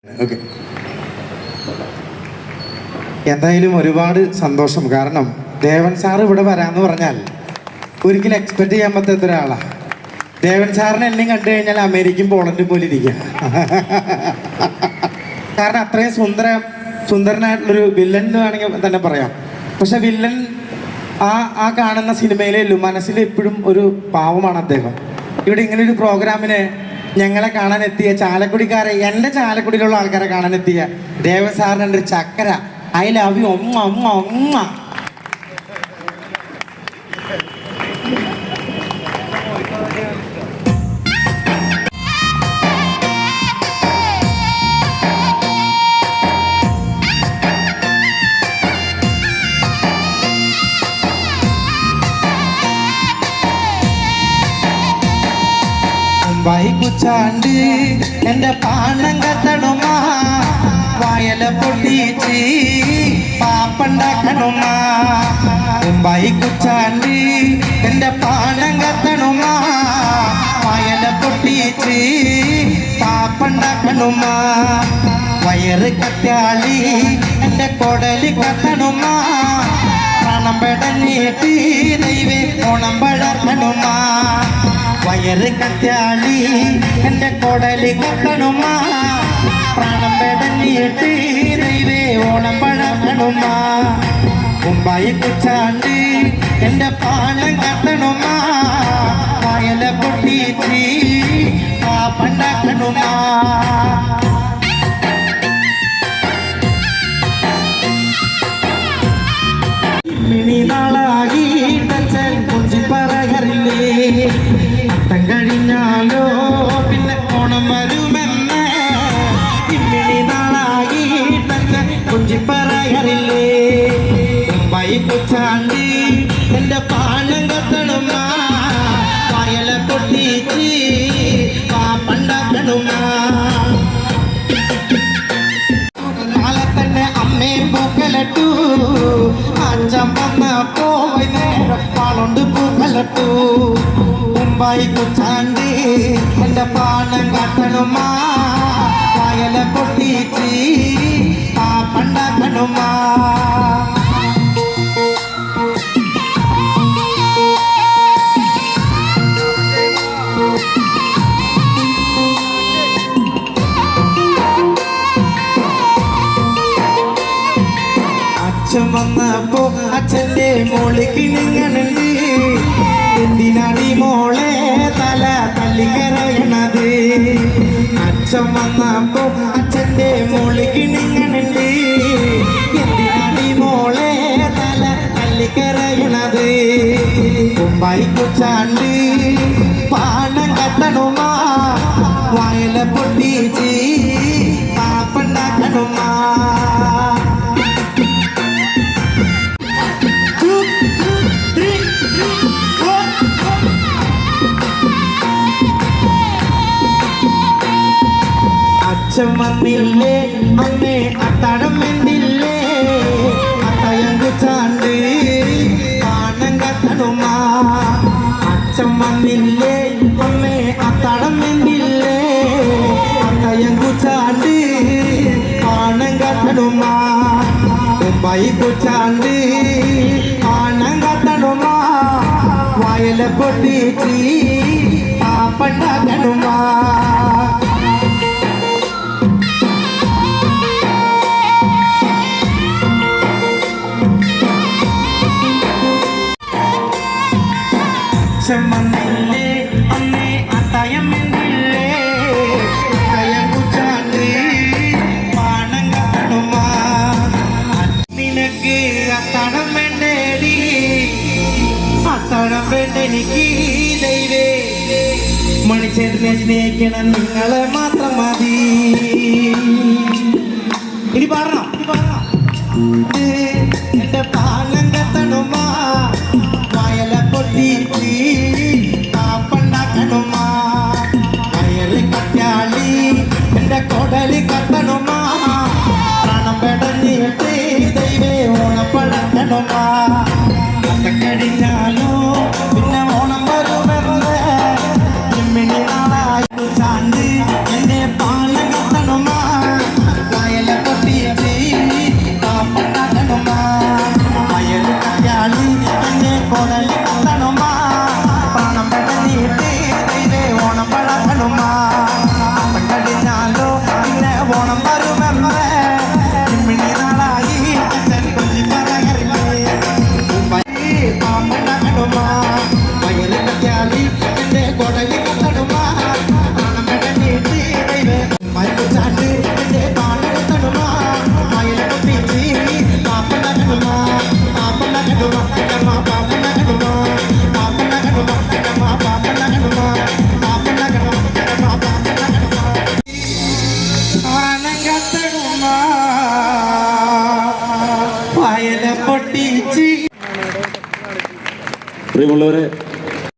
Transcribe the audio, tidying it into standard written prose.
Okay, എന്തായാലും ഒരുപാട് സന്തോഷം. കാരണം ദേവൻ സാർ ഇവിടെ വരാമെന്ന് പറഞ്ഞാൽ ഒരിക്കലും എക്സ്പെക്ട് ചെയ്യാൻ പറ്റാത്ത ഒരാളാണ്. ദേവൻ സാറിനെ എല്ലാം കണ്ടു കഴിഞ്ഞാൽ അമേരിക്കയും പോളണ്ടും പോലെ ഇരിക്കുക. കാരണം അത്രയും സുന്ദരനായിട്ടുള്ളൊരു വില്ലൻ എന്ന് വേണമെങ്കിൽ തന്നെ പറയാം. പക്ഷെ വില്ലൻ ആ കാണുന്ന സിനിമയിലേ ഉള്ളൂ, മനസ്സിൽ എപ്പോഴും ഒരു പാവമാണ് അദ്ദേഹം. ഇവിടെ ഇങ്ങനൊരു പ്രോഗ്രാമിന് ഞങ്ങളെ കാണാനെത്തിയ ചാലക്കുടിക്കാരെ, എൻ്റെ ചാലക്കുടിയിലുള്ള ആൾക്കാരെ കാണാനെത്തിയ ദേവൻ സാറിൻ്റെ ഒരു ചക്കര ഐ ലവ് യു ഒമ്മ ഒമ്മ ഒമ്മ. വൈകുച്ചാണ്ട് എൻ്റെ പാണം കത്തണുമാ, വയല പൊട്ടിച്ച് പാപ്പണ്ടാക്കണുമാ. വൈകുച്ചാണ്ട് എൻ്റെ പാണം കത്തണുമാ, വയല പൊട്ടിച്ച് പാപ്പണ്ടാക്കണുമാ. വയറ് കത്താളി എൻ്റെ കൊടലി കത്തണുമാ, പണം പെടഞ്ഞിട്ട് ദൈവേ ഓണം വളർത്തണുമാ. വയറ് കത്താളി എൻ്റെ കൊടലി കത്തണുമാ, പ്രാണം പെടഞ്ഞിട്ട് ദൈവേ ഓണം പഴക്കണുമാ. മുമ്പായി കുച്ചാണ്ട് എൻ്റെ പാണം കത്തണുമാ, വയല പൊട്ടിച്ച് പാപ്പണ്ടാക്കണുമാ. മിനി നാളായി ടച്ചൽ കുഞ്ചി പറകരില്ലേ, അത്തം കഴിഞ്ഞാലോ പിന്നെ ഓണം വരുമെന്ന്. ഇമ്മിണി നാളായി ടച്ചൽ കുഞ്ചി പറകരില്ലേ, മുംബൈ കുച്ചാണ്ട് എൻ്റെ പാണം കത്തണുമാ, വയല പൊട്ടിച്ച് പാപ്പണ്ടാക്കണുമാ. നാളെ തന്നെ അമ്മയും പൂക്കലട്ടു, അച്ഛൻ വന്ന പോയി നേരം പാളുണ്ട് പൂക്കലട്ടു. മുംബൈ കുച്ചാണ്ട് എൻ്റെ പാണം കത്തണുമാ, വയല പൊട്ടിച്ച് പാപ്പണ്ടാക്കണുമാ. അച്ഛൻ വന്നപ്പോ അച്ഛൻ്റെ മോളിക്ക് നിങ്ങളുണ്ട്, എന്തിനാടി മോളെ തല തല്ലിക്കരയണത്. അച്ഛൻ വന്നപ്പോ അച്ഛൻ്റെ മോളിക്ക് നിങ്ങളുണ്ട്, എന്തിനാടി മോളെ തല തല്ലിക്കരയണത്. മുംബൈ കുച്ചാണ്ട് പാണം കത്തണുമാ, വയല പൊട്ടിച്ച് പാപ്പണ്ടാക്കണുമാ. അച്ഛൻ വന്നില്ലേ അമ്മേ അത്താഴം വെന്തില്ലേ, അത്തയം കുച്ചാണ്ട് പാണം കത്തണുമാ. അച്ഛൻ വന്നില്ലേ അമ്മേ അത്താഴം വെന്തില്ലേ, അത്തയം കുച്ചാണ്ട് പാണം കത്തണുമാ. മുംബൈ കുച്ചാണ്ട് പാണം കത്തണുമാ, വയല പൊട്ടിച്ച് പാപ്പണ്ടാക്കണുമാ. മന്നില്ലേ അമ്മേ അത്തയം എന്തില്ലേ, അത്തയം കുച്ചാണ്ട് പാണം കത്തണുമാ. നിനക്ക് അത്തടം വേണ്ടേടി, അത്തടം വേണ്ടെനിക്ക് ദൈവേ. മണിച്ചേട്ടനെ സ്നേഹിക്കണം നിങ്ങളെ മാത്രം മതി. ഇനി പറഞ്ഞോ എൻ്റെ പാലം കത്തണുമാ, വയല പൊട്ടിച്ച് പാപ്പണ്ടാക്കണുമാ. വയറ് കത്താളി എൻ്റെ കൊടലി കത്തണുമാ, പ്രാണം പെടഞ്ഞിട്ട് ദൈവേ ഓണം പഴക്കണുമാ. അത്തം കഴിഞ്ഞാലോ പിന്നെ ഓണം വരുമെന്ന്. ഇമ്മിണി നാളായി കുച്ചാണ്ട് എൻ്റെ പാലം കത്തണുമാ, പ്രിയമുള്ളവരെ